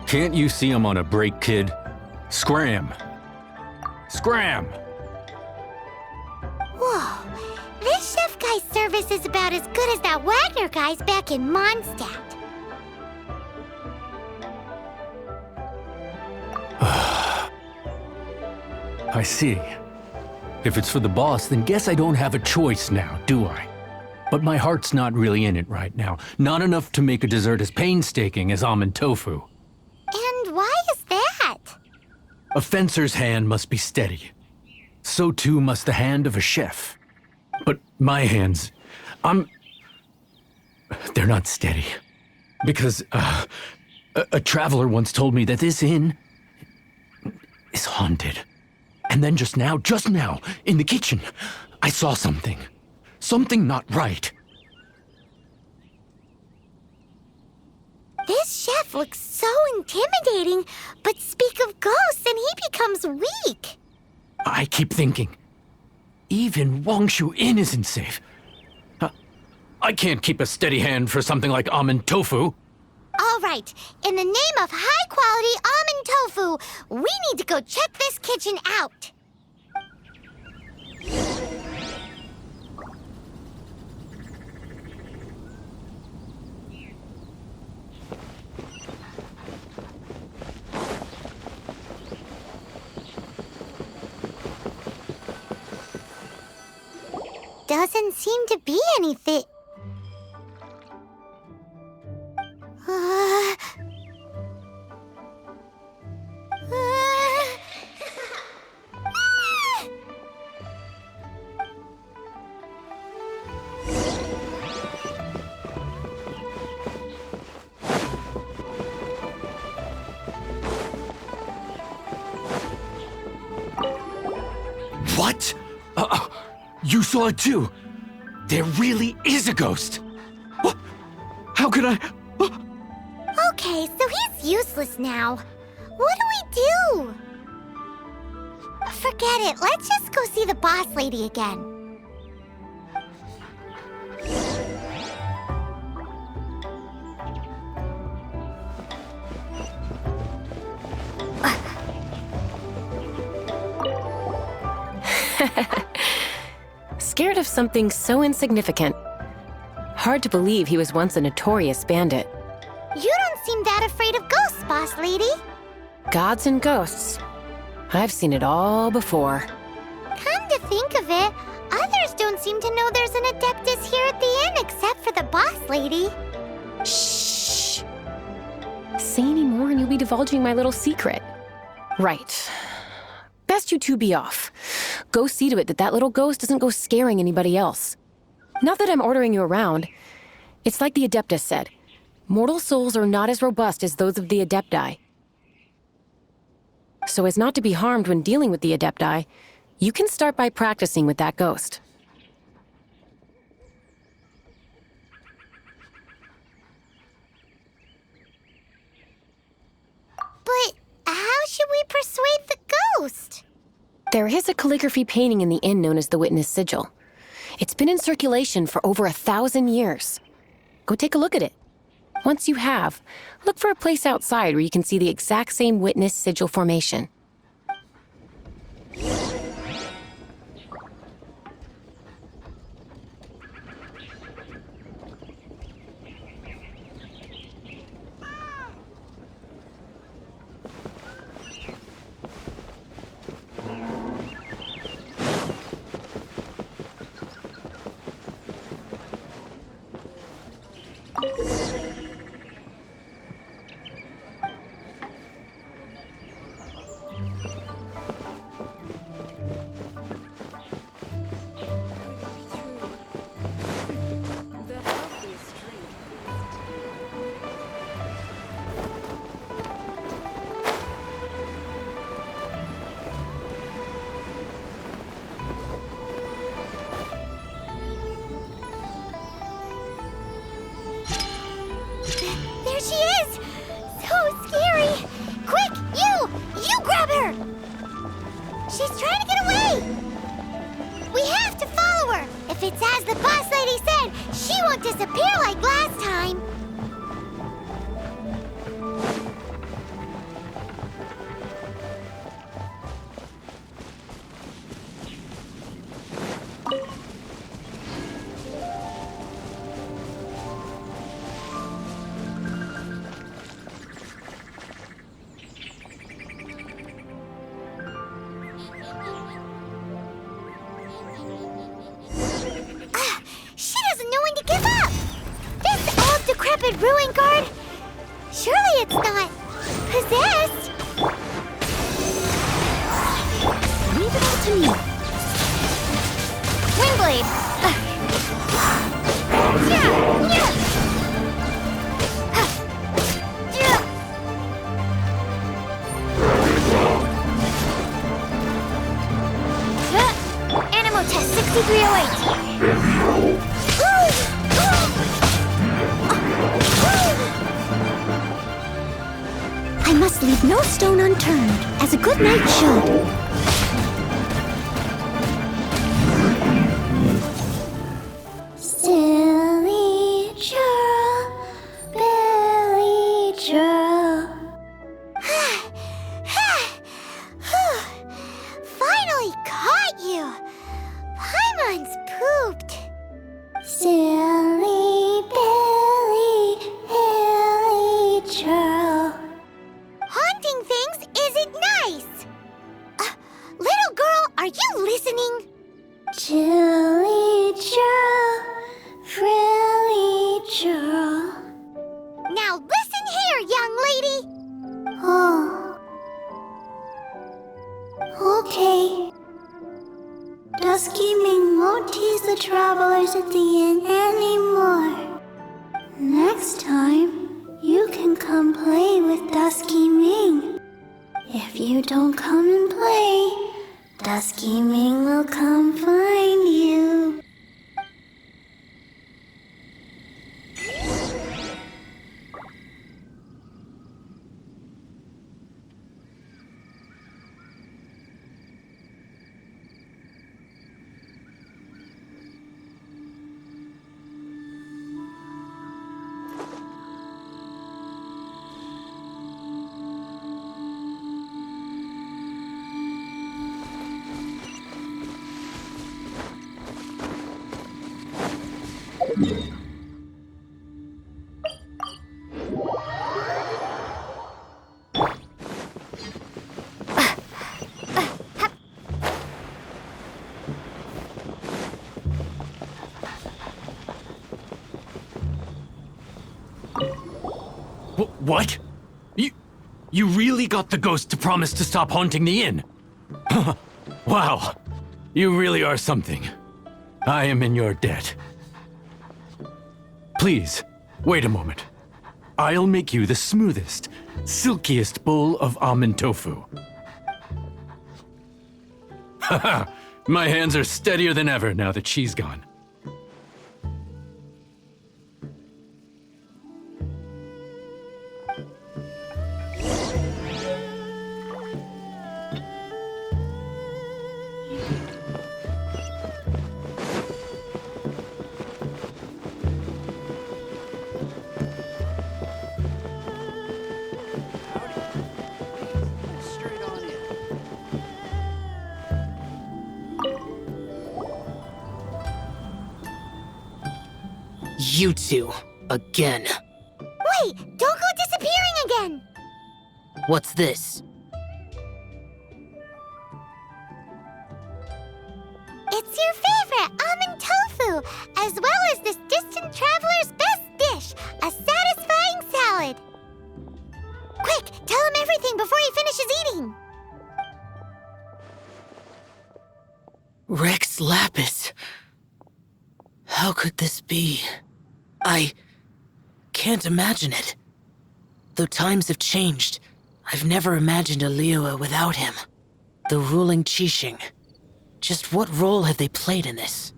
Can't you see I'm on a break, kid? Scram! Scram! Whoa, this chef guy's service is about as good as that Wagner guy's back in Mondstadt. I see. If it's for the boss, then guess I don't have a choice now, do I? But my heart's not really in it right now. Not enough to make a dessert as painstaking as almond tofu. And why is that? A fencer's hand must be steady. So too must the hand of a chef. But my hands, they're not steady. Because, a traveler once told me that this inn is haunted. And then just now, in the kitchen, I saw something. Something not right. This chef looks so intimidating, but speak of ghosts and he becomes weak. I keep thinking, even Wanshu Inn isn't safe. I can't keep a steady hand for something like almond tofu. All right, in the name of high-quality almond tofu, we need to go check this kitchen out. Doesn't seem to be anything. What? You saw it too? There really is a ghost. What? How could I? Okay, so he's useless now. What do we do? Forget it. Let's just go see the boss lady again. Scared of something so insignificant. Hard to believe he was once a notorious bandit. You don't seem that afraid of ghosts, boss lady. Gods and ghosts. I've seen it all before. Come to think of it, others don't seem to know there's an Adeptus here at the inn except for the boss lady. Shh. Say any more and you'll be divulging my little secret. Right. Best you two be off. Go see to it that little ghost doesn't go scaring anybody else. Not that I'm ordering you around. It's like the Adeptus said. Mortal souls are not as robust as those of the Adepti. So as not to be harmed when dealing with the Adepti, you can start by practicing with that ghost. But how should we persuade the ghost? There is a calligraphy painting in the inn known as the Witness Sigil. It's been in circulation for over 1,000 years. Go take a look at it. Once you have, look for a place outside where you can see the exact same Witness Sigil formation. There she is! So scary! Quick, you grab her! She's trying to get away! We have to follow her! If it's as the boss lady said, she won't disappear like last time! decrepit ruin guard? Surely it's not possessed. Leave it all to me. Windblade. Animal test 6308. I must leave no stone unturned, as a good knight should. Silly churl, Billy churl. Finally caught you! Paimon's pooped. Silly Billy, Billy churl. Haunting things isn't nice. Little girl, are you listening? Chilly churl, frilly churl. Now listen here, young lady. Oh. Okay. Dusky Ming won't tease the travelers at the inn anymore. Next time, you can come play with Dusky Ming. If you don't come and play, Dusky Ming will come find you. What? You really got the ghost to promise to stop haunting the inn? Wow, you really are something. I am in your debt. Please, wait a moment. I'll make you the smoothest, silkiest bowl of almond tofu. Haha, my hands are steadier than ever now that she's gone. You two, again. Wait, don't go disappearing again! What's this? It's your favorite almond tofu, as well as this distant traveler's best dish, a satisfying salad. Quick, tell him everything before he finishes eating. Rex Lapis. How could this be? I can't imagine it. Though times have changed, I've never imagined a Liyue without him. The ruling Qixing. Just what role have they played in this?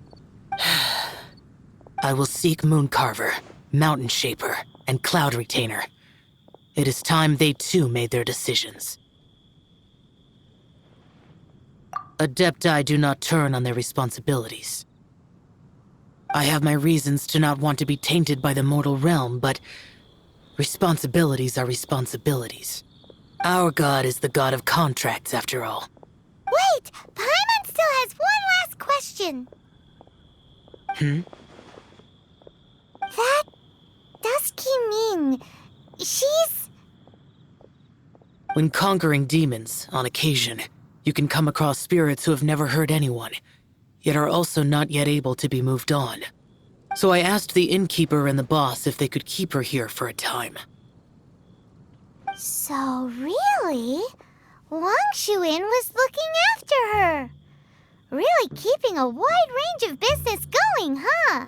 I will seek Mooncarver, Mountain Shaper, and Cloud Retainer. It is time they too made their decisions. Adepti do not turn on their responsibilities. I have my reasons to not want to be tainted by the mortal realm, but responsibilities are responsibilities. Our god is the god of contracts, after all. Wait! Paimon still has one last question. That Dusky Ming, she's... When conquering demons, on occasion, you can come across spirits who have never hurt anyone, yet are also not yet able to be moved on. So I asked the innkeeper and the boss if they could keep her here for a time. So really, Wanshu Inn was looking after her. Really keeping a wide range of business going, huh?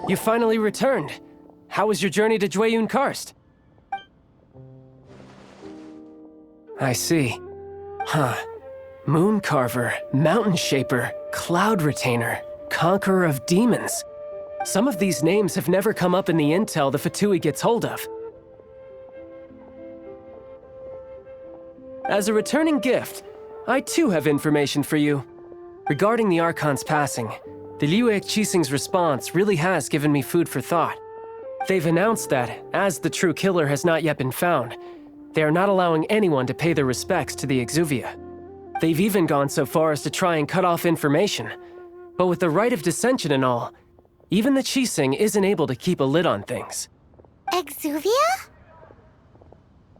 You finally returned. How was your journey to Jueyun Karst? I see. Huh. Moon Carver, Mountain Shaper, Cloud Retainer, Conqueror of Demons. Some of these names have never come up in the intel the Fatui gets hold of. As a returning gift, I too have information for you. Regarding the Archon's passing, the Liu Qixing's response really has given me food for thought. They've announced that, as the true killer has not yet been found, they are not allowing anyone to pay their respects to the Exuvia. They've even gone so far as to try and cut off information. But with the right of dissension and all, even the Qixing isn't able to keep a lid on things. Exuvia?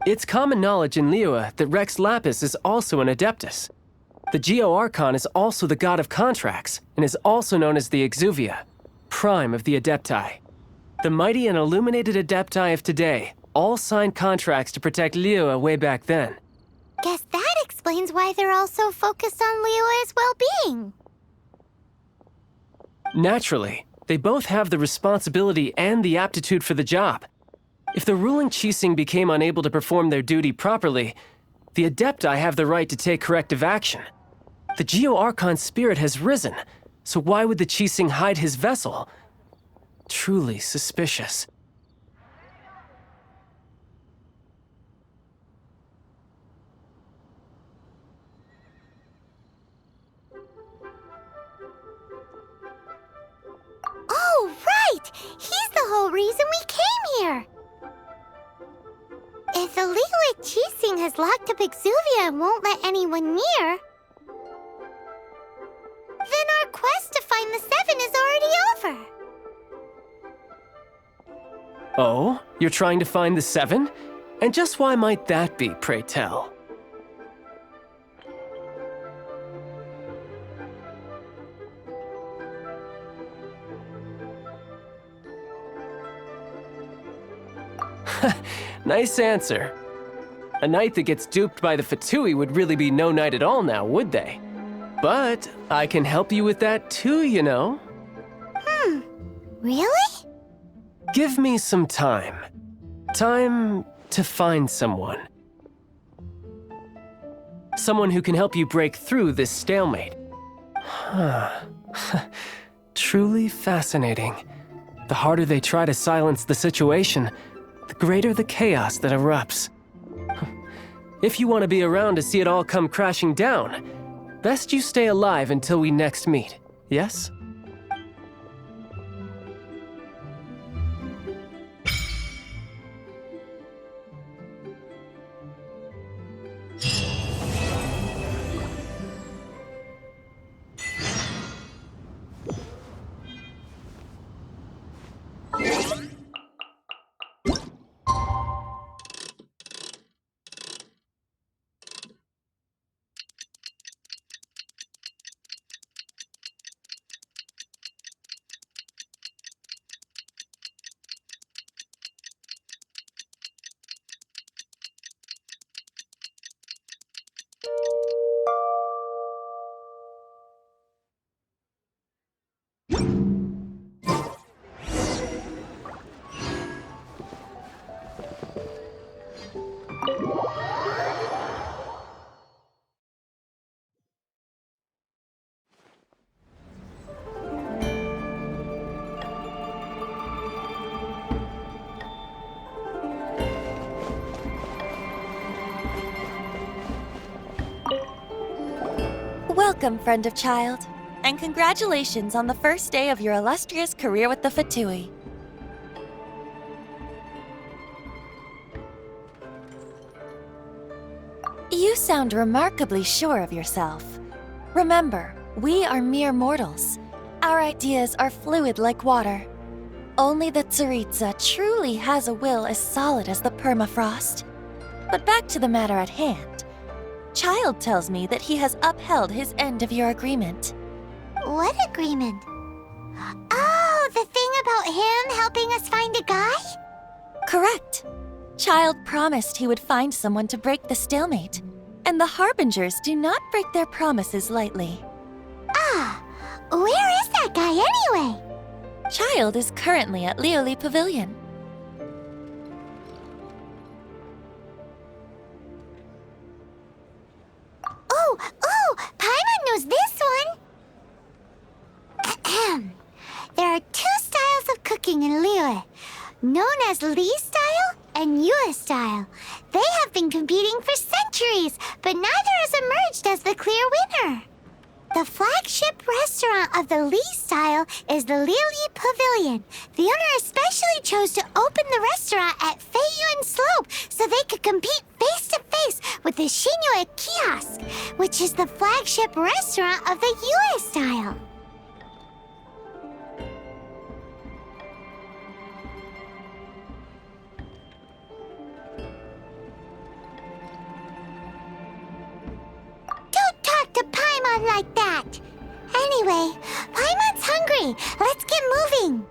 It's common knowledge in Liyue that Rex Lapis is also an Adeptus. The Geo-Archon is also the god of contracts, and is also known as the Exuvia, prime of the Adepti. The mighty and illuminated Adepti of today all signed contracts to protect Liyue way back then. Guess that explains why they're all so focused on Liyue's well-being. Naturally, they both have the responsibility and the aptitude for the job. If the ruling Qixing became unable to perform their duty properly, the Adepti have the right to take corrective action. The Geo-Archon's spirit has risen, so why would the Qixing hide his vessel? Truly suspicious. Oh, right! He's the whole reason we came here! If the Liyue Qixing has locked up Exuvia and won't let anyone near, then our quest to find the Seven is already over. Oh, you're trying to find the Seven? And just why might that be, pray tell? Nice answer. A knight that gets duped by the Fatui would really be no knight at all now, would they? But I can help you with that too, you know. Really? Give me some time. Time to find someone. Someone who can help you break through this stalemate. Huh. Truly fascinating. The harder they try to silence the situation, the greater the chaos that erupts. If you want to be around to see it all come crashing down, best you stay alive until we next meet, yes? Welcome, friend of child, and congratulations on the first day of your illustrious career with the Fatui. You sound remarkably sure of yourself. Remember, we are mere mortals. Our ideas are fluid like water. Only the Tsaritsa truly has a will as solid as the permafrost. But back to the matter at hand. Child tells me that he has upheld his end of your agreement. What agreement? Oh, the thing about him helping us find a guy? Correct. Child promised he would find someone to break the stalemate, and the Harbingers do not break their promises lightly. Ah, where is that guy anyway? Child is currently at Lioli Pavilion. Oh, Paimon knows this one! Ahem. There are two styles of cooking in Liyue, known as Li style and Yue style. They have been competing for centuries, but neither has emerged as the clear winner. The flagship restaurant of the Li style is the Lioli Pavilion. The owner especially chose to open the restaurant at Feiyuan Slope so they could compete face-to-face with the Shinue Kiosk, which is the flagship restaurant of the Yue style. Don't talk to Paimon like that! Anyway, Paimon's hungry. Let's get moving.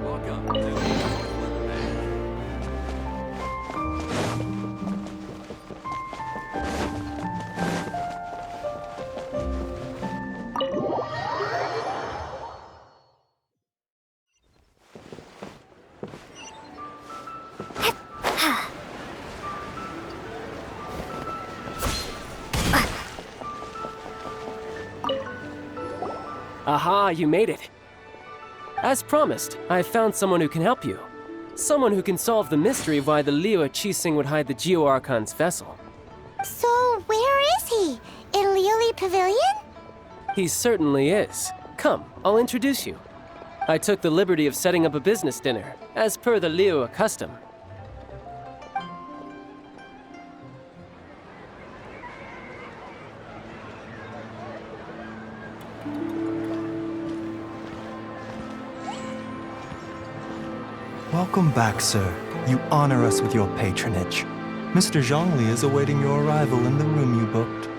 Welcome to the Northland Band. Aha, you made it. As promised, I have found someone who can help you. Someone who can solve the mystery of why the Liyue Qixing would hide the Geo-Archon's vessel. So, where is he? In Lioli Pavilion? He certainly is. Come, I'll introduce you. I took the liberty of setting up a business dinner, as per the Liyue custom. Welcome back, sir. You honor us with your patronage. Mr. Zhongli is awaiting your arrival in the room you booked.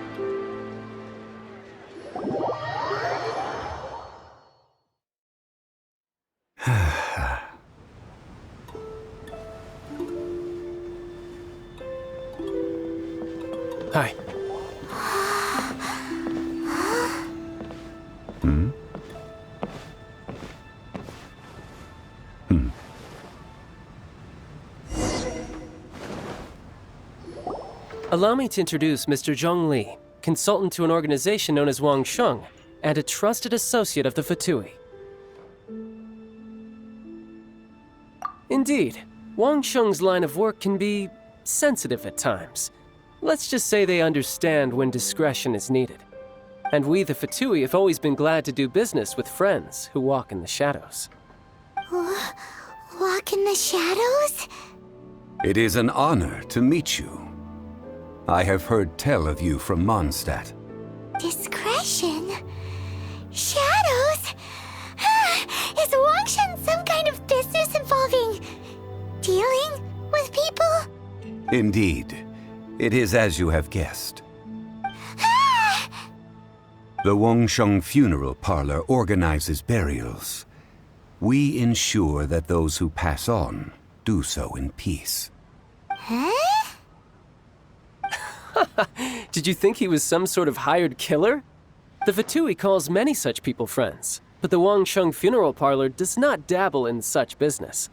Hi. Allow me to introduce Mr. Zhongli, consultant to an organization known as Wanshu, and a trusted associate of the Fatui. Indeed, Wanshu's line of work can be sensitive at times. Let's just say they understand when discretion is needed. And we, the Fatui, have always been glad to do business with friends who walk in the shadows. Walk in the shadows? It is an honor to meet you. I have heard tell of you from Mondstadt. Discretion? Shadows? Is Wangshan some kind of business involving dealing with people? Indeed. It is as you have guessed. The Wangsheng Funeral Parlor organizes burials. We ensure that those who pass on do so in peace. Huh? Did you think he was some sort of hired killer? The Fatui calls many such people friends, but the Wangsheng Funeral Parlor does not dabble in such business.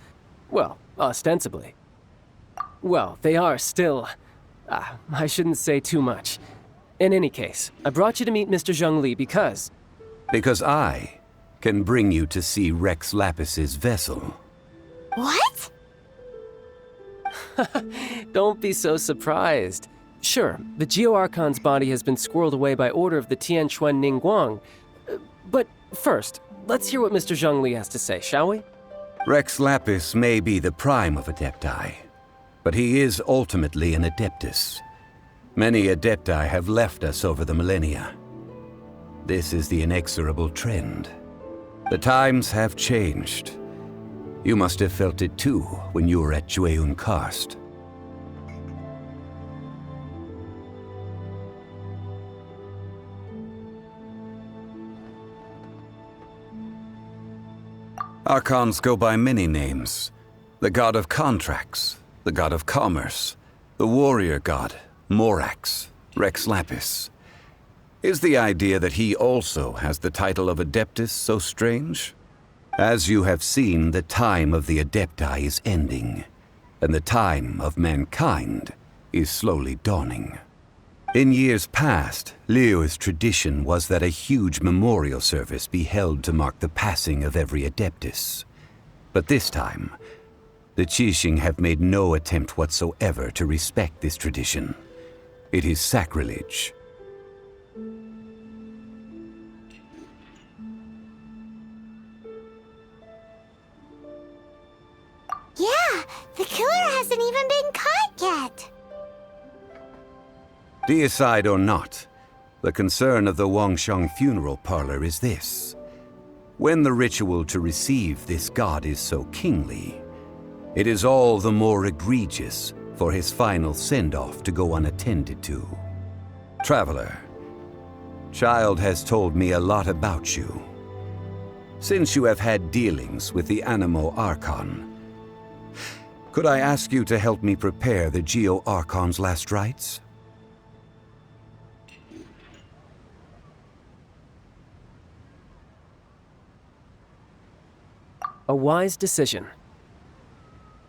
Well, ostensibly. Well, they are still... I shouldn't say too much. In any case, I brought you to meet Mr. Zhongli because... Because I can bring you to see Rex Lapis's vessel. What? Don't be so surprised. Sure, the Geo-Archon's body has been squirreled away by order of the Tianquan Ningguang. But first, let's hear what Mr. Zhongli has to say, shall we? Rex Lapis may be the prime of Adepti, but he is ultimately an Adeptus. Many Adepti have left us over the millennia. This is the inexorable trend. The times have changed. You must have felt it too when you were at Jueyun Karst. Archons go by many names. The god of contracts, the god of commerce, the warrior god, Morax, Rex Lapis. Is the idea that he also has the title of Adeptus so strange? As you have seen, the time of the Adepti is ending, and the time of mankind is slowly dawning. In years past, Liyue's tradition was that a huge memorial service be held to mark the passing of every Adeptus. But this time, the Qixing have made no attempt whatsoever to respect this tradition. It is sacrilege. Yeah, the killer hasn't even been caught yet. Deicide or not, the concern of the Wangsheng Funeral Parlor is this. When the ritual to receive this god is so kingly, it is all the more egregious for his final send-off to go unattended to. Traveler, Child has told me a lot about you. Since you have had dealings with the Animo Archon, could I ask you to help me prepare the Geo-Archon's last rites? A wise decision.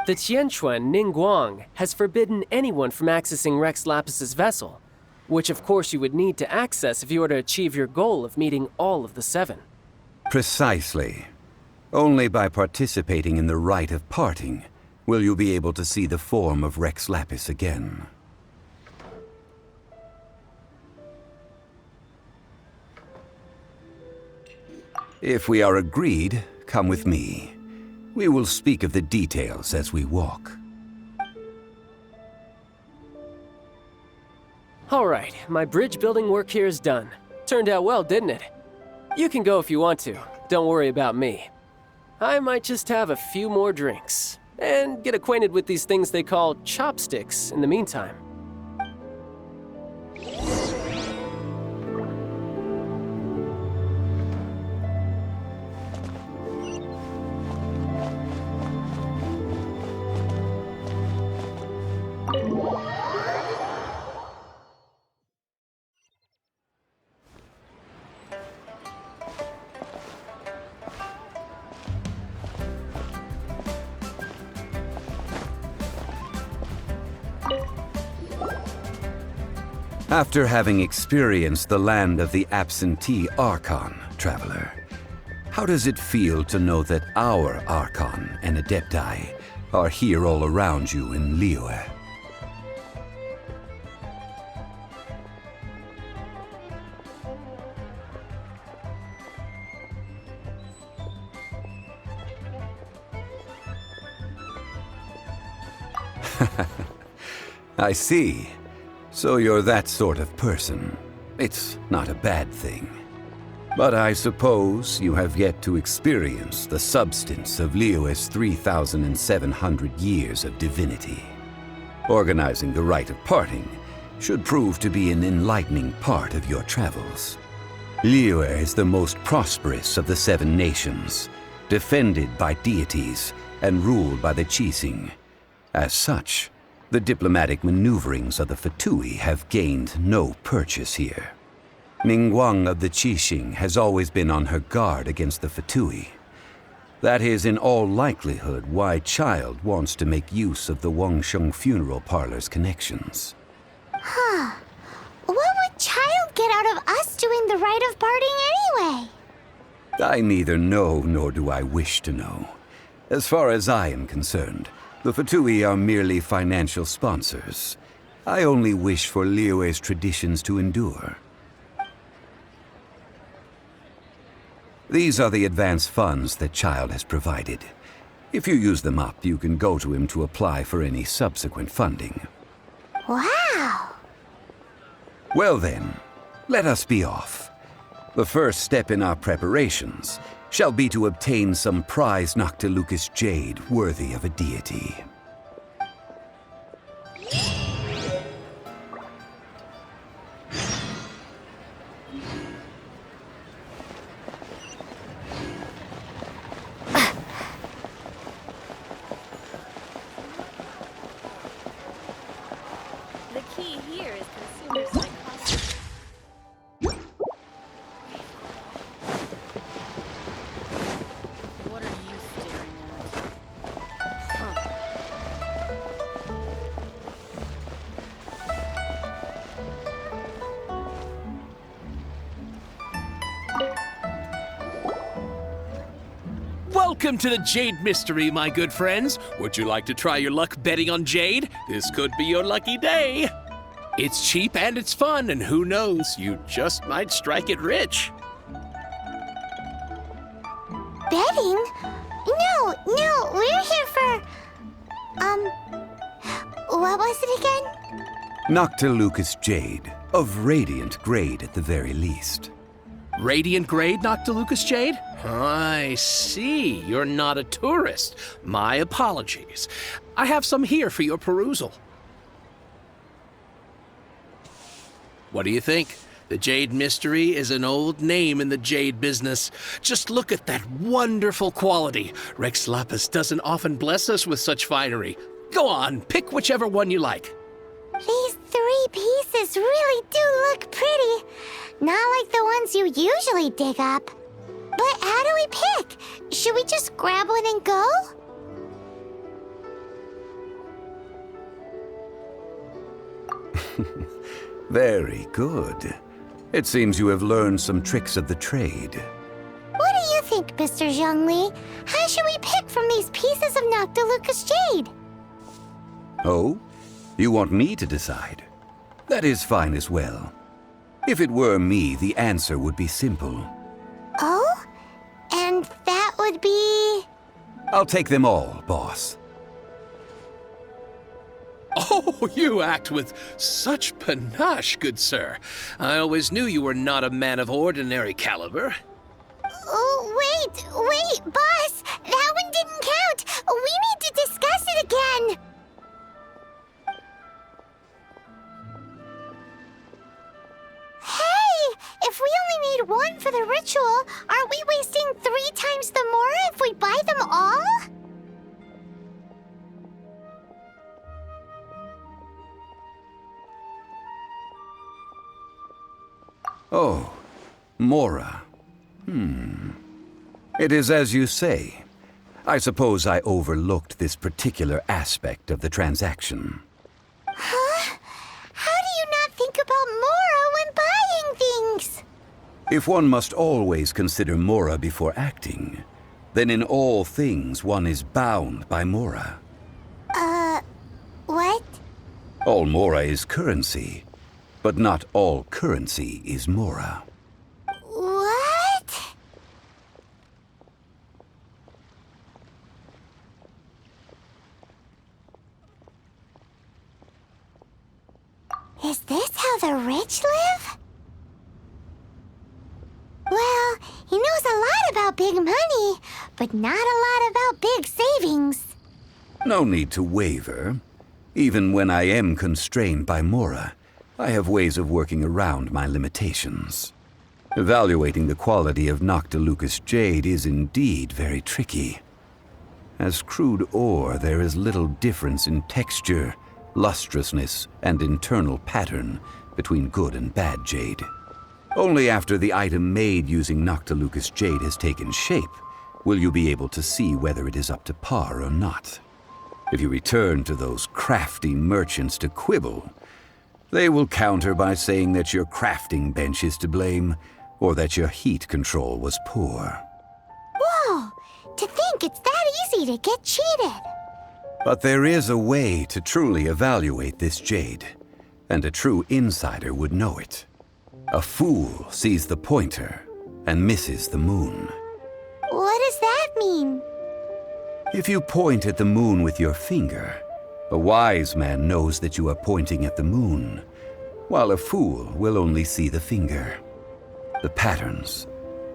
The Tianquan Ningguang has forbidden anyone from accessing Rex Lapis's vessel, which of course you would need to access if you were to achieve your goal of meeting all of the seven. Precisely. Only by participating in the rite of parting will you be able to see the form of Rex Lapis again. If we are agreed, come with me. We will speak of the details as we walk. All right, my bridge building work here is done. Turned out well, didn't it? You can go if you want to. Don't worry about me. I might just have a few more drinks and get acquainted with these things they call chopsticks in the meantime. After having experienced the land of the absentee Archon, traveler, how does it feel to know that our Archon and Adepti are here all around you in Liyue? I see. So you're that sort of person. It's not a bad thing. But I suppose you have yet to experience the substance of Liyue's 3,700 years of divinity. Organizing the rite of parting should prove to be an enlightening part of your travels. Liyue is the most prosperous of the 7 nations, defended by deities and ruled by the Qixing. As such, the diplomatic maneuverings of the Fatui have gained no purchase here. Ningguang of the Qixing has always been on her guard against the Fatui. That is in all likelihood why Child wants to make use of the Wangsheng funeral parlor's connections. Huh. What would Child get out of us doing the rite of parting anyway? I neither know nor do I wish to know. As far as I am concerned, the Fatui are merely financial sponsors. I only wish for Liyue's traditions to endure. These are the advance funds that Child has provided. If you use them up, you can go to him to apply for any subsequent funding. Wow! Well then, let us be off. The first step in our preparations shall be to obtain some prized Noctilucous jade worthy of a deity. The key here is consumer psychology. What are you staring Welcome to the Jade Mystery, my good friends. Would you like to try your luck betting on Jade? This could be your lucky day. It's cheap and it's fun, and who knows, you just might strike it rich. Betting? No, we're here for... what was it again? Noctilucous jade, of radiant grade at the very least. Radiant grade, Noctilucous Jade? I see. You're not a tourist. My apologies. I have some here for your perusal. What do you think? The Jade Mystery is an old name in the jade business. Just look at that wonderful quality. Rex Lapis doesn't often bless us with such finery. Go on, pick whichever one you like. These 3 pieces really do look pretty. Not like the ones you usually dig up. But how do we pick? Should we just grab one and go? Very good. It seems you have learned some tricks of the trade. What do you think, Mr. Zhongli? How should we pick from these pieces of Noctilucous jade? Oh? You want me to decide? That is fine as well. If it were me, the answer would be simple. Oh? And that would be... I'll take them all, boss. Oh, you act with such panache, good sir. I always knew you were not a man of ordinary caliber. Oh, wait, boss! That one didn't count! We need to discuss it again! Hey! If we only need one for the ritual, aren't we wasting 3 times the more if we buy them all? Oh, Mora. It is as you say. I suppose I overlooked this particular aspect of the transaction. Huh? How do you not think about If one must always consider Mora before acting, then in all things one is bound by Mora. What? All Mora is currency, but not all currency is Mora. What? Is this how the rich live? Well, he knows a lot about big money, but not a lot about big savings. No need to waver. Even when I am constrained by Mora, I have ways of working around my limitations. Evaluating the quality of Noctilucous jade is indeed very tricky. As crude ore, there is little difference in texture, lustrousness, and internal pattern between good and bad jade. Only after the item made using Noctilucous jade has taken shape will you be able to see whether it is up to par or not. If you return to those crafty merchants to quibble, they will counter by saying that your crafting bench is to blame, or that your heat control was poor. Whoa! To think it's that easy to get cheated. But there is a way to truly evaluate this jade, and a true insider would know it. A fool sees the pointer and misses the moon. What does that mean? If you point at the moon with your finger, a wise man knows that you are pointing at the moon, while a fool will only see the finger. The patterns,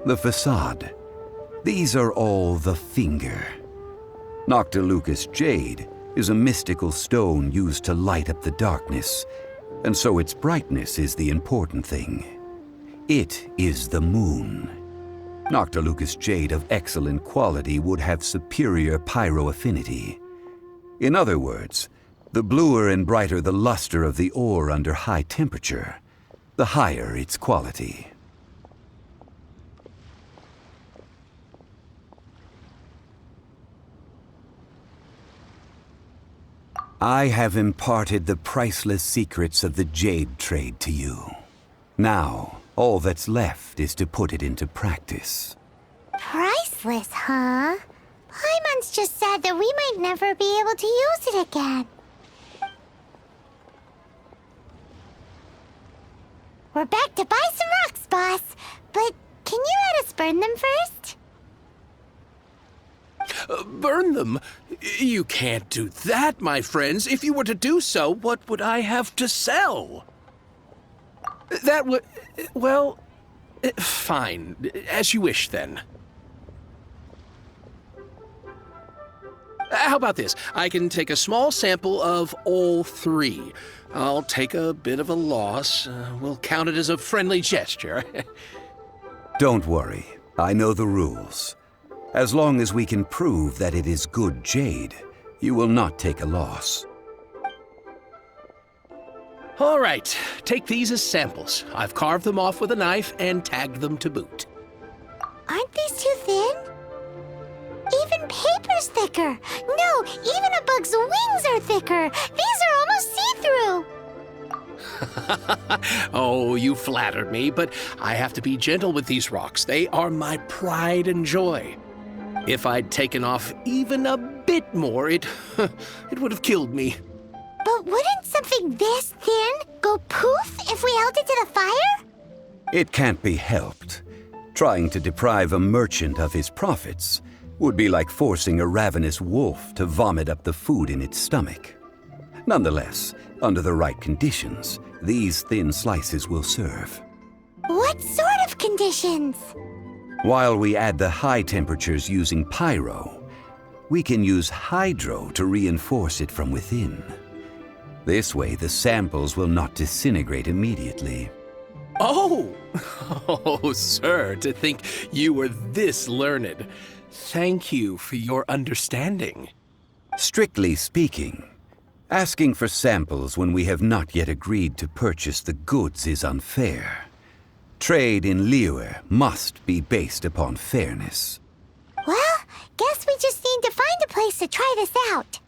the facade, these are all the finger. Noctilucous jade is a mystical stone used to light up the darkness, and so its brightness is the important thing. It is the moon. Noctilucous jade of excellent quality would have superior pyro-affinity. In other words, the bluer and brighter the luster of the ore under high temperature, the higher its quality. I have imparted the priceless secrets of the jade trade to you. Now, all that's left is to put it into practice. Priceless, huh? Paimon's just said that we might never be able to use it again. We're back to buy some rocks, boss. But can you let us burn them first? Burn them? You can't do that, my friends. If you were to do so, what would I have to sell? That would... well... fine. As you wish, then. How about this? I can take a small sample of all three. I'll take a bit of a loss. We'll count it as a friendly gesture. Don't worry. I know the rules. As long as we can prove that it is good jade, you will not take a loss. All right, take these as samples. I've carved them off with a knife and tagged them to boot. Aren't these too thin? Even paper's thicker. No, even a bug's wings are thicker. These are almost see-through. Oh, you flattered me, but I have to be gentle with these rocks. They are my pride and joy. If I'd taken off even a bit more, it would have killed me. But wouldn't something this thin go poof if we held it to the fire? It can't be helped. Trying to deprive a merchant of his profits would be like forcing a ravenous wolf to vomit up the food in its stomach. Nonetheless, under the right conditions, these thin slices will serve. What sort of conditions? While we add the high temperatures using pyro, we can use hydro to reinforce it from within. This way, the samples will not disintegrate immediately. Oh! Oh, sir, to think you were this learned. Thank you for your understanding. Strictly speaking, asking for samples when we have not yet agreed to purchase the goods is unfair. Trade in Liyue must be based upon fairness. Well, guess we just need to find a place to try this out.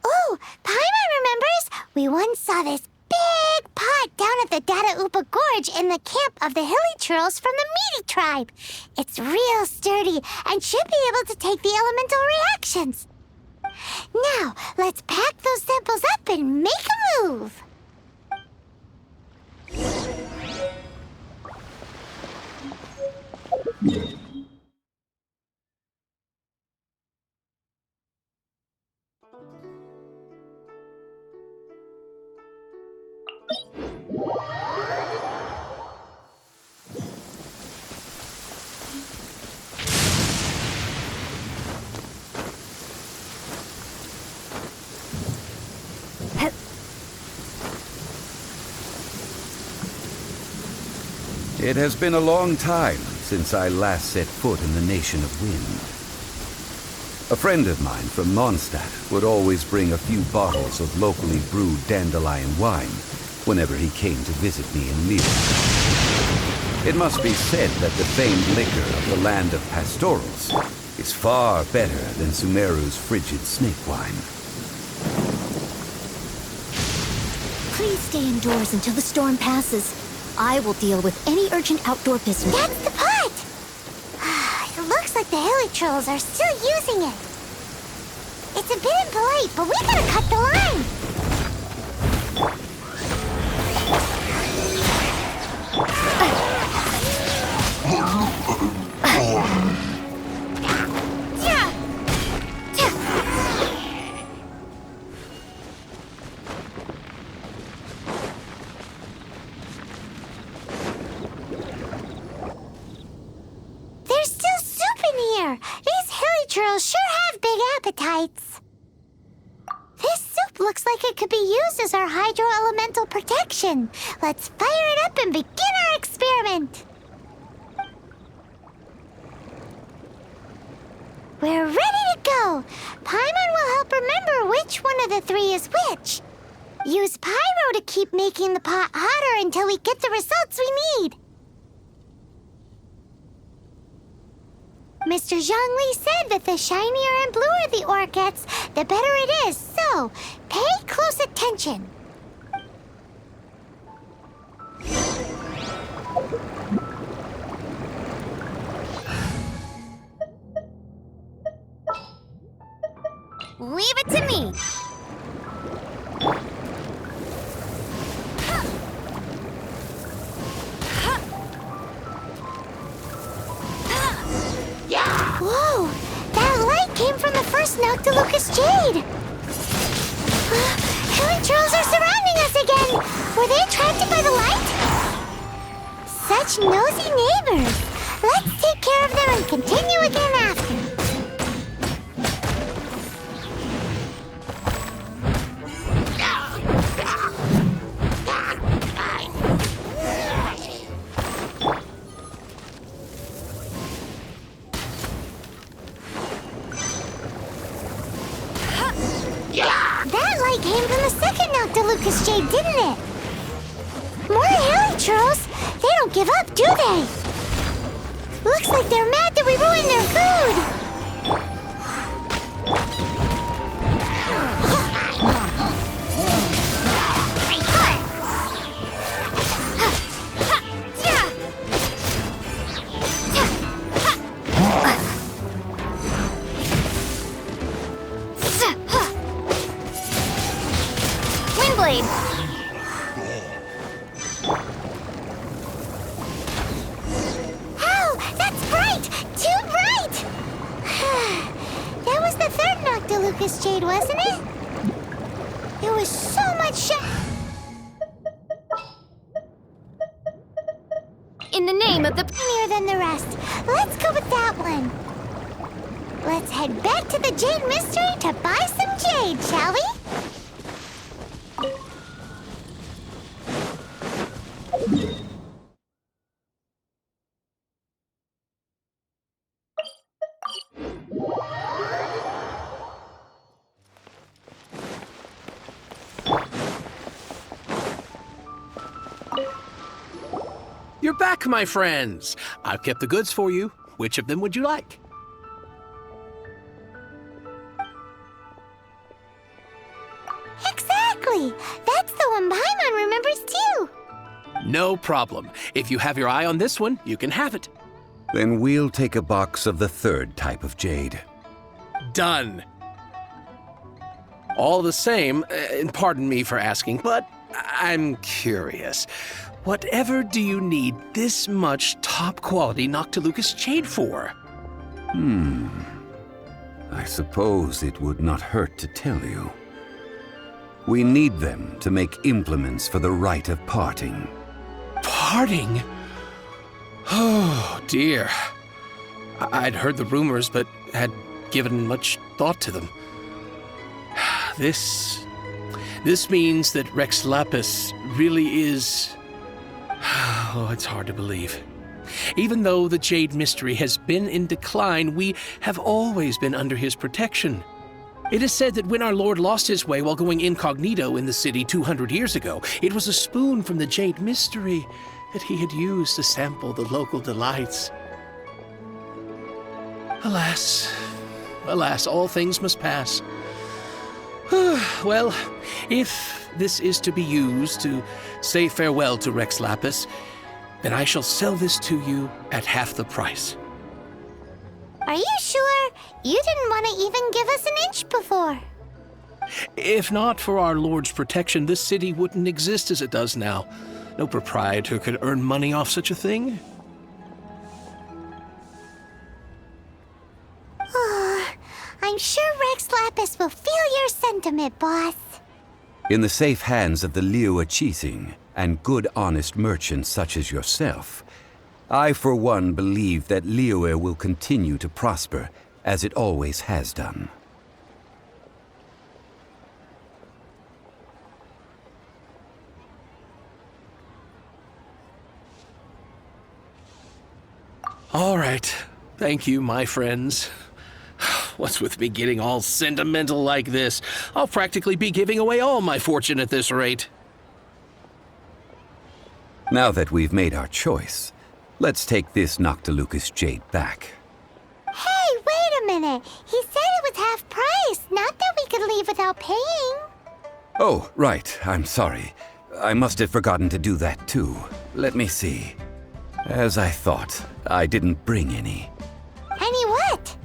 Oh, Paimon remembers we once saw this big pot down at the Data Upa Gorge in the camp of the hilly churls from the Meaty tribe. It's real sturdy and should be able to take the elemental reactions. Now, let's pack those samples up and make a move. It has been a long time since I last set foot in the Nation of Wind. A friend of mine from Mondstadt would always bring a few bottles of locally brewed dandelion wine whenever he came to visit me in Lille. It must be said that the famed liquor of the land of pastorals is far better than Sumeru's frigid snake wine. Please stay indoors until the storm passes. I will deal with any urgent outdoor business. That's the pot! It looks like the hilly trolls are still using it. It's a bit impolite, but we gotta cut the line. There's still soup in here. These hilly churls sure have big appetites. This soup looks like it could be used as our hydro-elemental protection. Let's fire it up and begin our experiment. We're ready to go. Paimon will help remember which one of the three is which. Use pyro to keep making the pot hotter until we get the results we need. Mr. Zhongli said that the shinier and bluer the ore gets, the better it is. So, pay close attention. Leave it to me. Whoa! That light came from the first Noctilucous Jade! Hilly trolls are surrounding us again! Were they attracted by the light? Such nosy neighbors! Let's take care of them and continue again after. That light came from the second Noctilucous Jade, didn't it? More hilly trolls? They don't give up, do they? Looks like they're mad that we ruined their food. Windblade. Oh, that's bright! Too bright! That was the third Noctilucous Jade, wasn't it? There was so much in the name of the prettier than the rest. Let's go with that one. Let's head back to the Jade Mystery to buy some jade, shall we? You're back, my friends. I've kept the goods for you. Which of them would you like? Exactly! Totally! That's the one Paimon remembers too! No problem. If you have your eye on this one, you can have it. Then we'll take a box of the third type of jade. Done. All the same, and pardon me for asking, but I'm curious. Whatever do you need this much top-quality Noctilucous jade for? I suppose it would not hurt to tell you. We need them to make implements for the rite of parting. Parting? Oh, dear. I'd heard the rumors, but had given much thought to them. This means that Rex Lapis really is... Oh, it's hard to believe. Even though the Jade Mystery has been in decline, we have always been under his protection. It is said that when our Lord lost his way while going incognito in the city 200 years ago, it was a spoon from the Jade Mystery that he had used to sample the local delights. Alas, all things must pass. Well, if this is to be used to say farewell to Rex Lapis, then I shall sell this to you at half the price. Are you sure? You didn't want to even give us an inch before. If not for our Lord's protection, this city wouldn't exist as it does now. No proprietor could earn money off such a thing. I'm sure Rex Lapis will feel your sentiment, boss. In the safe hands of the Liyue Qixing and good honest merchants such as yourself, I for one believe that Liyue will continue to prosper as it always has done. All right. Thank you, my friends. What's with me getting all sentimental like this? I'll practically be giving away all my fortune at this rate. Now that we've made our choice, let's take this Noctilucous jade back. Hey, wait a minute. He said it was half price, not that we could leave without paying. Oh, right. I'm sorry. I must have forgotten to do that too. Let me see. As I thought, I didn't bring any. Any what?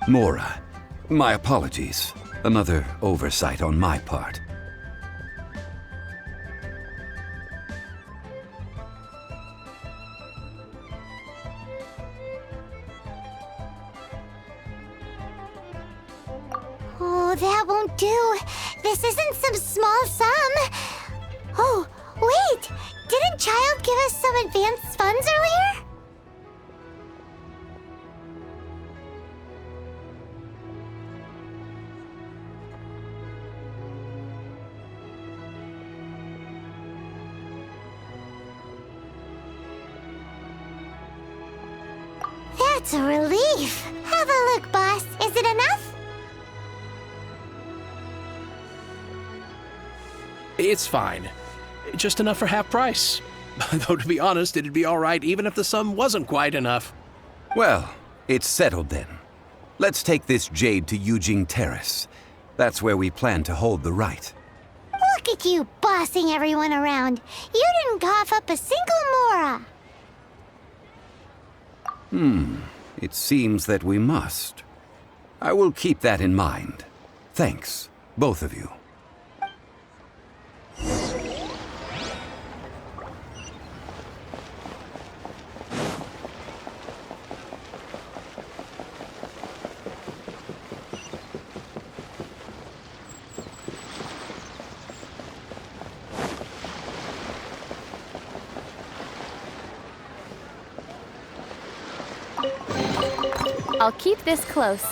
Mora, my apologies. Another oversight on my part. Oh, that won't do. This isn't some small sum. Oh, wait. Didn't Child give us some advanced funds earlier? That's a relief. Have a look, boss. Is it enough? It's fine. Just enough for half price. Though to be honest, it'd be all right even if the sum wasn't quite enough. Well, it's settled then. Let's take this jade to Yujing Terrace. That's where we plan to hold the rite. Look at you bossing everyone around. You didn't cough up a single Mora. It seems that we must. I will keep that in mind. Thanks, both of you. I'll keep this close.